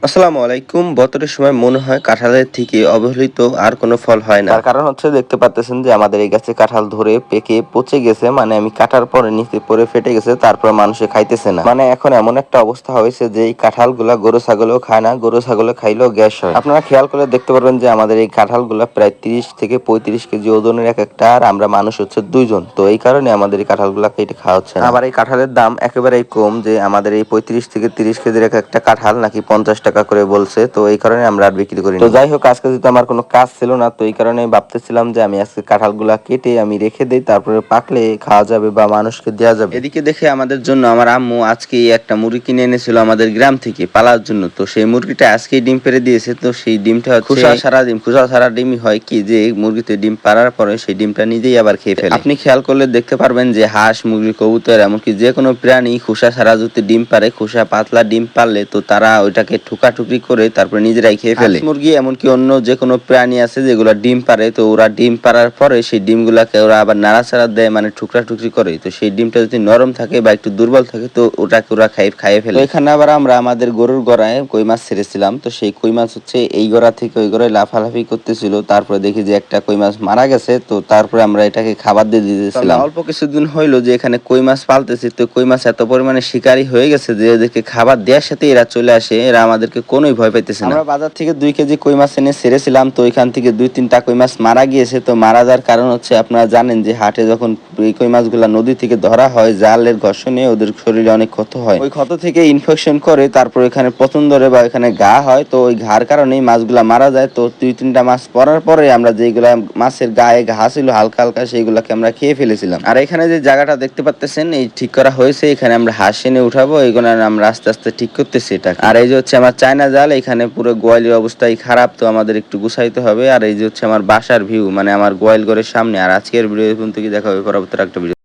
আসসালামু আলাইকুম। বছরের সময় মনে হয় কাঁঠালের থেকে অবহেলিত আর কোনো ফল হয় না। তার কারণ হচ্ছে দেখতে পাচ্তেছেন যে আমাদের এই গাছে কাঁঠাল ধরে পেকে পচে গেছে, মানে আমি কাটার পরে নিচে পড়ে ফেটে গেছে, তারপর মানুষে খাইতেছে না। মানে এখন এমন একটা অবস্থা হয়েছে যে এই কাঁঠালগুলা গরু ছাগলেও খায় না, গরু ছাগলে খাইলেও গ্যাস হয়। আপনারা খেয়াল করে দেখতে পারবেন যে আমাদের এই কাঁঠালগুলা প্রায় 30 থেকে 35 কেজি ওজনের এক একটা, আর আমরা মানুষ হচ্ছে 2 জন। তো এই কারণে আমাদের এই কাঁঠালগুলা কেটে খাওয়া হচ্ছে না। আবার এই কাঁঠালের দাম একেবারেই কম, যে আমাদের এই 35 থেকে 30 কেজির এক একটা কাঁঠাল নাকি 50 টাকা করে বলছে। তো এই কারণে আমরা আর বিক্রি করি না। তো যাই হোক, আজকে যেহেতু আমার কোনো কাজ ছিল না, তো এই কারণে ভাবতেছিলাম যে আমি আজকে কাঁঠালগুলা কেটে আমি রেখে দেই, তারপরে পাকলে খাওয়া যাবে বা মানুষকে দেওয়া যাবে। এদিকে দেখে আমাদের জন্য আমার আম্মু আজকে একটা মুরগি কিনে এনেছিল আমাদের গ্রাম থেকে পালার জন্য। তো সেই মুরগিটা আজকেই ডিম পেড়ে দিয়েছে। তো সেই ডিমটা হচ্ছে খোসা সারা ডিমই হয় কি, যে মুরগিতে ডিম পাড়ার পরে সেই ডিমটা নিজেই আবার খেয়ে ফেলে। আপনি খেয়াল করলে দেখতে পারবেন যে হাঁস, মুরগি, কবুতর, এমনকি যে কোনো প্রাণী খোসা ছাড়া যদি ডিম পারে, খোসা পাতলা ডিম পারলে তো তারা ওইটাকে ঠুকাঠুকি করে তারপরে নিজেরাই খেয়ে ফেলে। মুরগি এমনকি অন্য যে কোনো প্রাণী আছে যেগুলো ডিম পারে, তো ওরা ডিম পাড়ার পরে সেই ডিমগুলাকে ওরা আবার নাড়াচাড়া দেয়, মানে টুকরা টুকরি করে। তো সেই ডিমটা যদি নরম থাকে বা একটু দুর্বল থাকে তো ওটাকে ওরা খাইয়ে ফেলে। এখানে আবার আমরা আমাদের গরুর গড়ায় কই মাছ ছেড়েছিলাম। তো সেই কই মাছ হচ্ছে এই গড়া থেকে ওই গড়ায় লাফালাফি করতেছিল। তারপরে দেখি যে একটা কই মাছ মারা গেছে। তো তারপরে আমরা এটাকে খাবার দিয়ে দিয়েছিলাম। অল্প কিছুদিন হইলো যে এখানে কই মাছ পালতেছি, তো কই মাছ এত পরিমাণে শিকারী হয়ে গেছে যে এদেরকে খাবার দেওয়ার সাথে এরা চলে আসে, এরা আমাদেরকে কোনোই ভয় পাইতেছে না। আমরা বাজার থেকে 2 কেজি কই মাছ এনে ছেড়েছিলাম। তো ওইখান থেকে 2-3টা কই মাছ মারা গিয়েছে। তো মারা যাওয়ার কারণ হচ্ছে আপনারা জানেন যে হাটে যখন এই কই মাছগুলা নদী থেকে ধরা হয়, জালের ঘর্ষণে ওদের শরীরে অনেক ক্ষত হয়। ওই ক্ষত থেকে ইনফেকশন করে, তারপর এখানে পচন ধরে বা এখানে ঘা হয়। তো ওই ঘার কারণেই মাছগুলা মারা যায়। তো 2-3টা মাছ পড়ার পরে আমরা যেগুলা মাছের গায়ে ঘা ছিল হালকা হালকা, সেইগুলাকে আমরা খেয়ে ফেলেছিলাম। আর এখানে যে জায়গাটা দেখতে পাচ্তেছেন এই ঠিক করা হয়েছে, এখানে আমরা হাঁস এনে উঠাবো, এইগুলো আমরা আস্তে আস্তে ঠিক করতেছি এটা। আর এই যে হচ্ছে আমার চায়না জাল, এখানে পুরো গোয়ালের অবস্থাই খারাপ, তো আমাদের একটু গুছাইতে হবে। আর এই যে হচ্ছে আমার বাসার ভিউ, মানে আমার গোয়াল ঘরের সামনে। আর আজকের ভিডিও পর্যন্ত কি দেখা হবে পরবর্তী একটা ভিডিও।